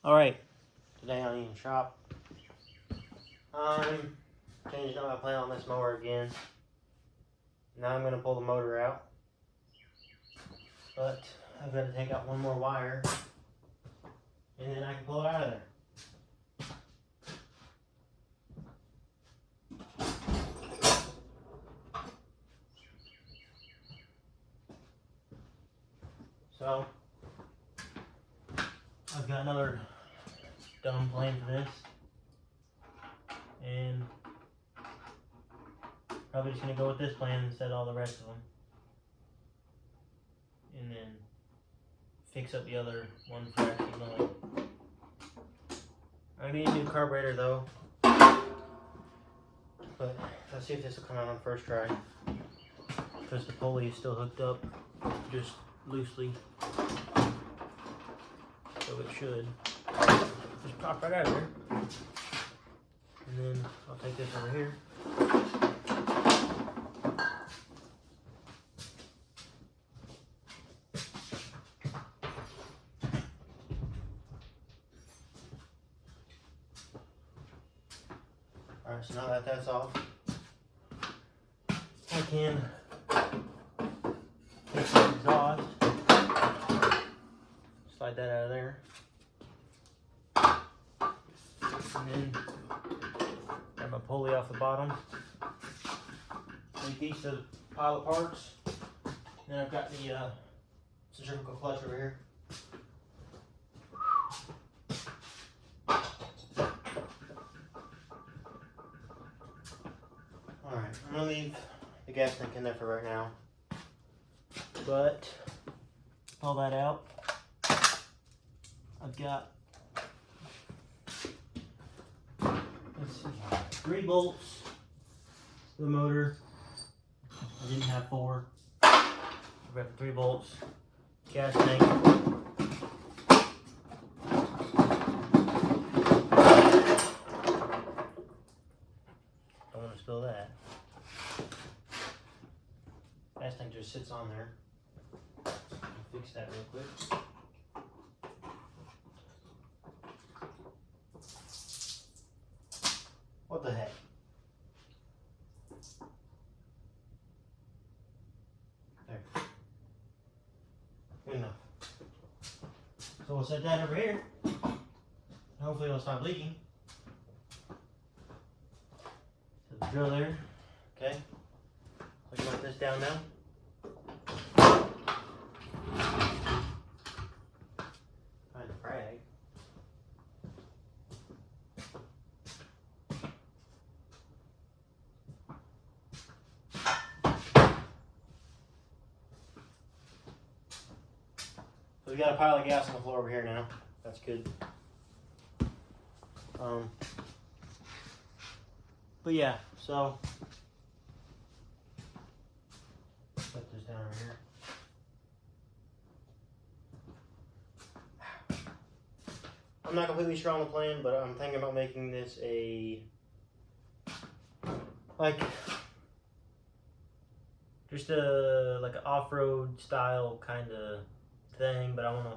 Alright, today I'm in shop. I'm changing up my plan on this mower again. Now I'm going to pull the motor out. But I've got to take out one more wire. And then I can pull it out of there. So, I've got another dumb plan for this. And probably just going to go with this plan instead of all the rest of them. And then fix up the other one for actually mowing. I need a new carburetor though. But let's see if this will come out on first try. Because the pulley is still hooked up just loosely. So it should just pop right out of there. And then I'll take this over here. Alright, so now that that's off, I can take the exhaust, slide that out of there, and then grab my pulley off the bottom, take these to the pile of parts, then I've got the centrifugal clutch over here. Alright, I'm going to leave the gas tank in there for right now, but pull that out. I've got, let's see, 3 bolts to the motor. I didn't have 4. I've got 3 bolts, gas tank. Don't want to spill that. Gas tank just sits on there. I'll fix that real quick. What the heck? There. Good enough. So we'll set that over here. Hopefully it'll stop leaking. So the drill there. Okay. So I can let this down now. Find the frag. So we got a pile of gas on the floor over here now. That's good. But yeah, so put this down over here. I'm not completely sure on the plan, but I'm thinking about making this a just a like an off-road style kind of thing, but I want to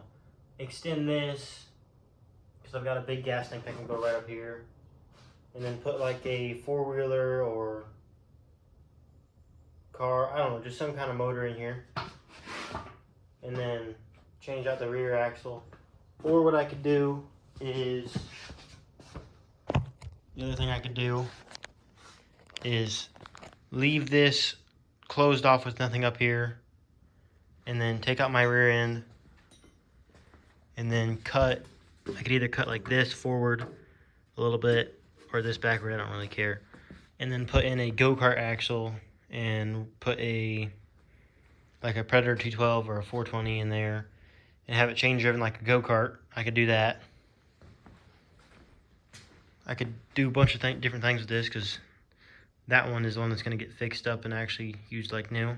extend this because I've got a big gas tank that can go right up here, and then put like a 4-wheeler or car, I don't know, just some kind of motor in here, and then change out the rear axle. Or what I could do is, the other thing I could do is leave this closed off with nothing up here, and then take out my rear end, and then cut. I could either cut like this forward a little bit, or this backward, I don't really care. And then put in a go-kart axle, and put like a Predator 212 or a 420 in there, and have it change driven like a go-kart. I could do that. I could do a bunch of different things with this, because that one is the one that's going to get fixed up and actually used like new.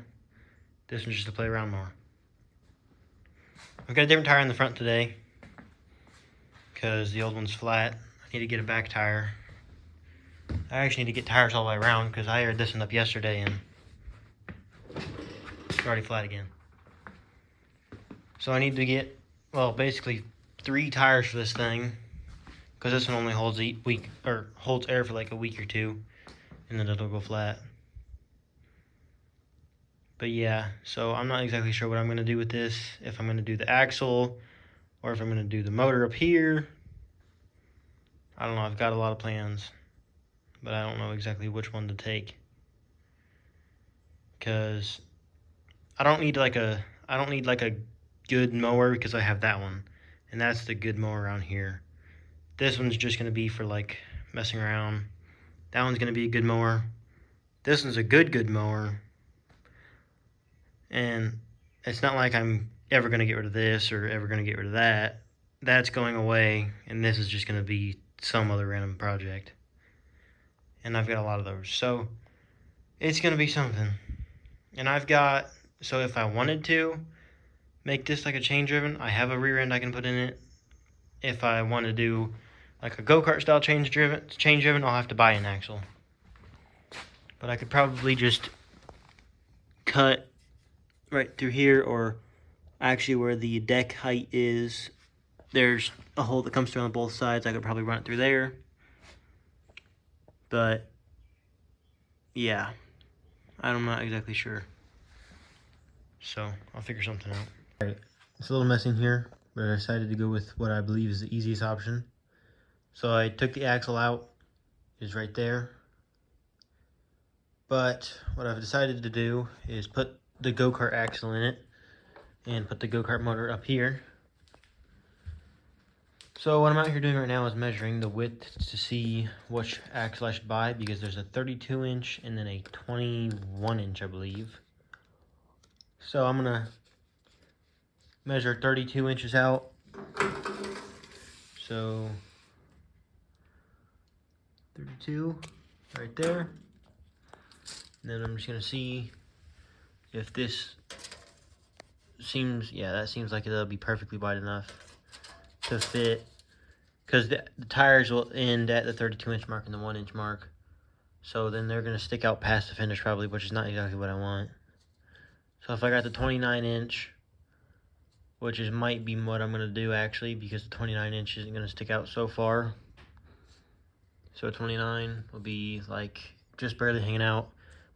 This one's just to play around more. I've got a different tire in the front today, because the old one's flat. I need to get a back tire. I actually need to get tires all the way around, because I aired this one up yesterday and it's already flat again. So I need to get, well, basically 3 tires for this thing, because this one only holds holds air for like a week or two, and then it'll go flat. But yeah, so I'm not exactly sure what I'm gonna do with this. If I'm gonna do the axle, or if I'm gonna do the motor up here. I don't know. I've got a lot of plans, but I don't know exactly which one to take. Cause I don't need like a good mower, because I have that one, and that's the good mower around here. This one's just gonna be for like messing around. That one's gonna be a good mower. This one's a good mower, and it's not like I'm ever gonna get rid of this or ever gonna get rid of that. That's going away, and this is just gonna be some other random project. And I've got a lot of those, so it's gonna be something. And so if I wanted to make this like a chain driven, I have a rear end I can put in it. If I want to do like a go-kart style chain driven, I'll have to buy an axle. But I could probably just cut right through here, or actually where the deck height is, there's a hole that comes through on both sides. I could probably run it through there. But yeah, I'm not exactly sure. So I'll figure something out. Alright, it's a little messy in here, but I decided to go with what I believe is the easiest option. So I took the axle out, it's right there. But what I've decided to do is put the go-kart axle in it and put the go-kart motor up here. So what I'm out here doing right now is measuring the width to see which axle I should buy, because there's a 32 inch and then a 21 inch, I believe. So I'm gonna measure 32 inches out. So 32 right there. And then I'm just gonna see if this seems, yeah, that seems like it'll be perfectly wide enough to fit, because the tires will end at the 32 inch mark and the 1 inch mark. So then they're gonna stick out past the finish probably, which is not exactly what I want. So if I got the 29 inch, which might be what I'm gonna do actually, because the 29 inch isn't gonna stick out so far. So 29 will be like just barely hanging out,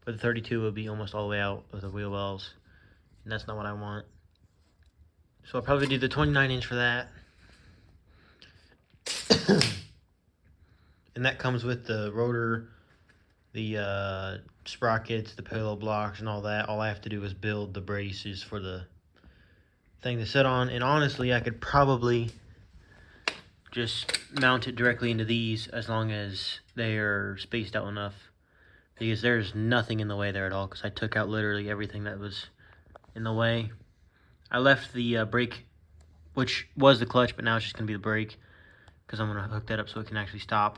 but the 32 will be almost all the way out of the wheel wells, and that's not what I want. So I'll probably do the 29 inch for that. And that comes with the rotor, the sprockets, the pillow blocks, and all that. All I have to do is build the braces for the thing to sit on. And honestly, I could probably just mount it directly into these, as long as they are spaced out enough, because there's nothing in the way there at all, because I took out literally everything that was in the way. I left the brake, which was the clutch, but now it's just going to be the brake, because I'm going to hook that up so it can actually stop.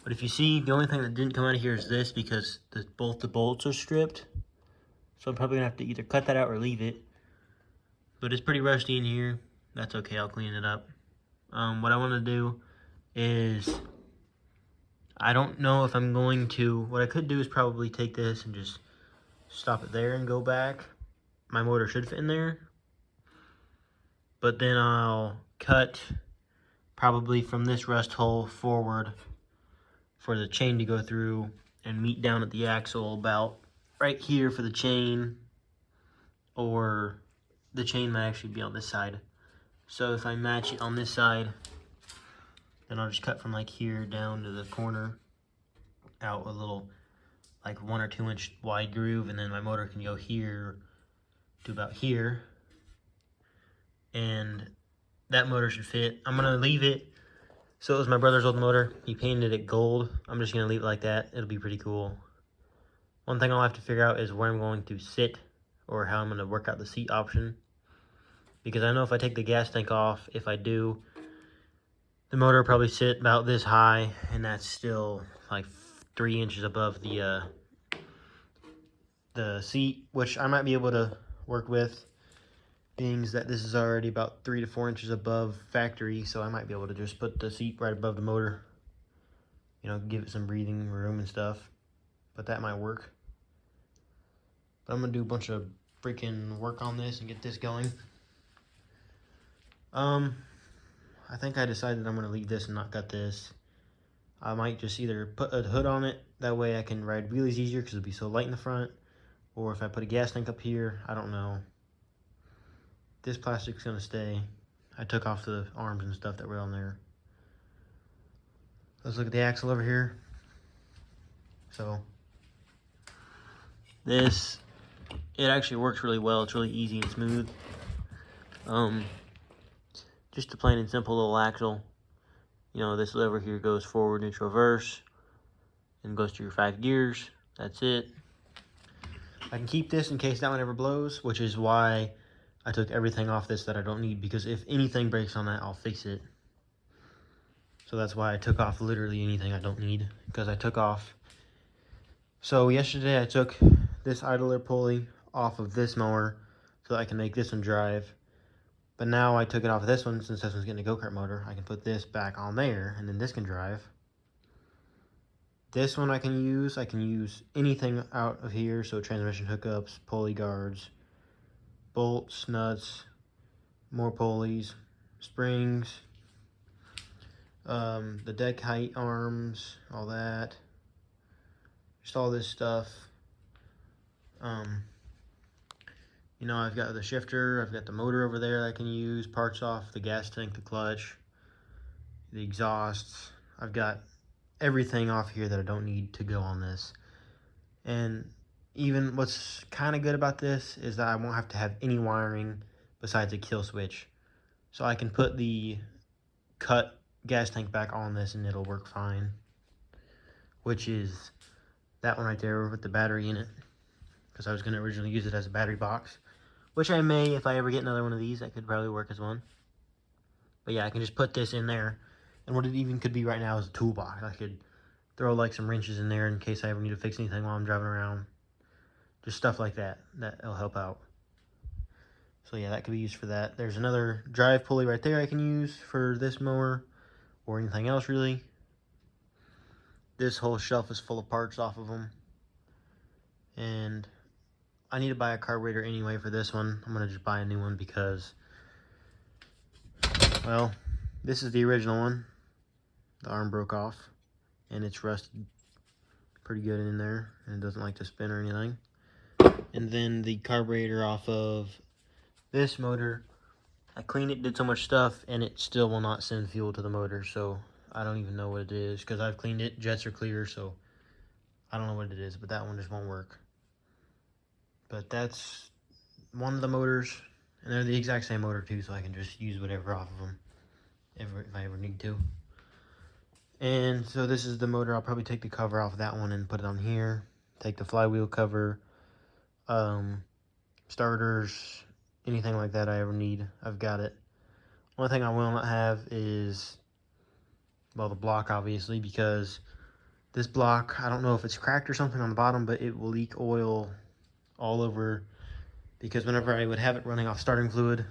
But if you see, the only thing that didn't come out of here is this, because both the bolts are stripped. So I'm probably going to have to either cut that out or leave it. But it's pretty rusty in here. That's okay, I'll clean it up. What I want to do is, I don't know if I'm going to, what I could do is probably take this and just stop it there and go back. My motor should fit in there. But then I'll cut probably from this rust hole forward for the chain to go through, and meet down at the axle about right here for the chain, or the chain might actually be on this side. So if I match it on this side, then I'll just cut from like here down to the corner, out a little like 1 or 2 inch wide groove, and then my motor can go here to about here, and that motor should fit. I'm gonna leave it. So it was my brother's old motor. He painted it gold. I'm just gonna leave it like that. It'll be pretty cool. One thing I'll have to figure out is where I'm going to sit, or how I'm gonna work out the seat option. Because I know if I take the gas tank off, if I do, the motor will probably sit about this high, and that's still like 3 inches above the seat, which I might be able to work with, being that this is already about 3 to 4 inches above factory, so I might be able to just put the seat right above the motor, you know, give it some breathing room and stuff. But that might work. But I'm gonna do a bunch of freaking work on this and get this going. I think I decided I'm gonna leave this and not cut this. I might just either put a hood on it, that way I can ride wheelies easier because it'll be so light in the front, or if I put a gas tank up here, I don't know. This plastic's gonna stay. I took off the arms and stuff that were on there. Let's look at the axle over here. So this, it actually works really well. It's really easy and smooth. Just a plain and simple little axle. You know, this lever here goes forward, neutral, reverse, and goes to your 5 gears. That's it. I can keep this in case that one ever blows, which is why I took everything off this that I don't need, because if anything breaks on that, I'll fix it. So that's why I took off literally anything I don't need, because I took off. So yesterday I took this idler pulley off of this mower so that I can make this one drive. But now I took it off of this one, since this one's getting a go-kart motor. I can put this back on there, and then this can drive. This one I can use anything out of here, so transmission hookups, pulley guards, bolts, nuts, more pulleys, springs, the deck height arms, all that. Just all this stuff. You know, I've got the shifter, I've got the motor over there that I can use, parts off the gas tank, the clutch, the exhausts. I've got everything off here that I don't need to go on this. And even what's kind of good about this is that I won't have to have any wiring besides a kill switch. So I can put the cut gas tank back on this and it'll work fine. Which is that one right there with the battery in it. Because I was going to originally use it as a battery box. Which I may, if I ever get another one of these, that could probably work as one. But yeah, I can just put this in there. And what it even could be right now is a toolbox. I could throw like some wrenches in there in case I ever need to fix anything while I'm driving around. Just stuff like that. That'll help out. So yeah, that could be used for that. There's another drive pulley right there I can use for this mower. Or anything else really. This whole shelf is full of parts off of them. And I need to buy a carburetor anyway for this one. I'm going to just buy a new one because, well, this is the original one. The arm broke off and it's rusted pretty good in there and it doesn't like to spin or anything. And then the carburetor off of this motor, I cleaned it, did so much stuff, and it still will not send fuel to the motor. So I don't even know what it is because I've cleaned it. Jets are clear, so I don't know what it is, but that one just won't work. But that's one of the motors, and they're the exact same motor too, so I can just use whatever off of them if I ever need to. And so this is the motor. I'll probably take the cover off of that one and put it on here. Take the flywheel cover, starters, anything like that I ever need, I've got it. One thing I will not have is, well, the block, obviously, because this block, I don't know if it's cracked or something on the bottom, but it will leak oil all over, because whenever I would have it running off starting fluid,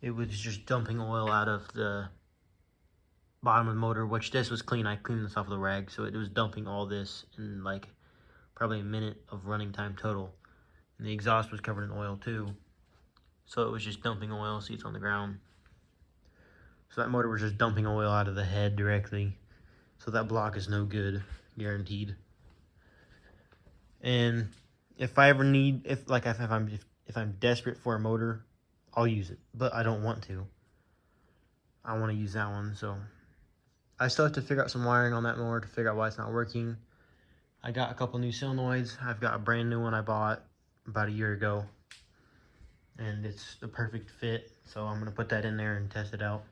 it was just dumping oil out of the bottom of the motor, which this was clean. I cleaned this off with a rag, so it was dumping all this in like probably a minute of running time total. And the exhaust was covered in oil too, so it was just dumping oil. See, it's on the ground. So that motor was just dumping oil out of the head directly. So that block is no good, guaranteed. And if I ever need, if I'm desperate for a motor, I'll use it. But I don't want to. I want to use that one, so I still have to figure out some wiring on that mower to figure out why it's not working. I got a couple new solenoids. I've got a brand new one I bought about a year ago, and it's the perfect fit, so I'm gonna put that in there and test it out.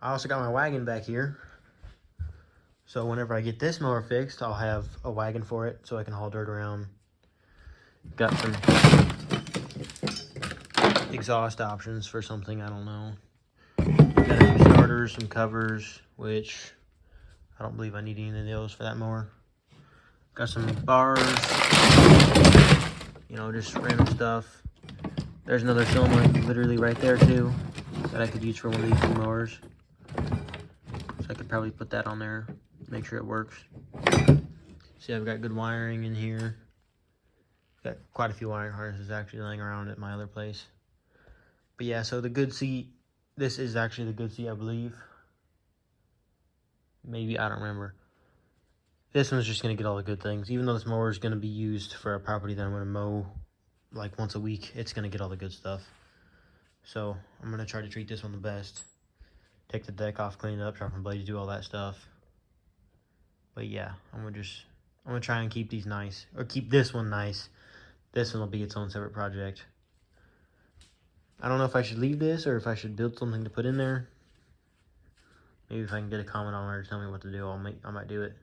I also got my wagon back here, so whenever I get this mower fixed, I'll have a wagon for it so I can haul dirt around. Got some exhaust options for something, I don't know. Got a few starters, some covers, which I don't believe I need any of those for that mower. Got some bars, you know, just random stuff. There's another solenoid literally right there too that I could use for one of these two mowers. So I could probably put that on there, make sure it works. See, I've got good wiring in here. Got quite a few wiring harnesses actually laying around at my other place. But yeah, so the good seat, this is actually the good seat, I believe. Maybe, I don't remember. This one's just going to get all the good things. Even though this mower is going to be used for a property that I'm going to mow like once a week, it's going to get all the good stuff. So I'm going to try to treat this one the best. Take the deck off, clean it up, sharpen blades, do all that stuff. But yeah, I'm going to try and keep these nice. Or keep this one nice. This one will be its own separate project. I don't know if I should leave this or if I should build something to put in there. Maybe if I can get a comment on it or tell me what to do, I might do it.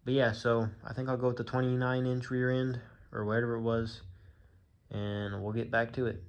But yeah, so I think I'll go with the 29-inch rear end or whatever it was, and we'll get back to it.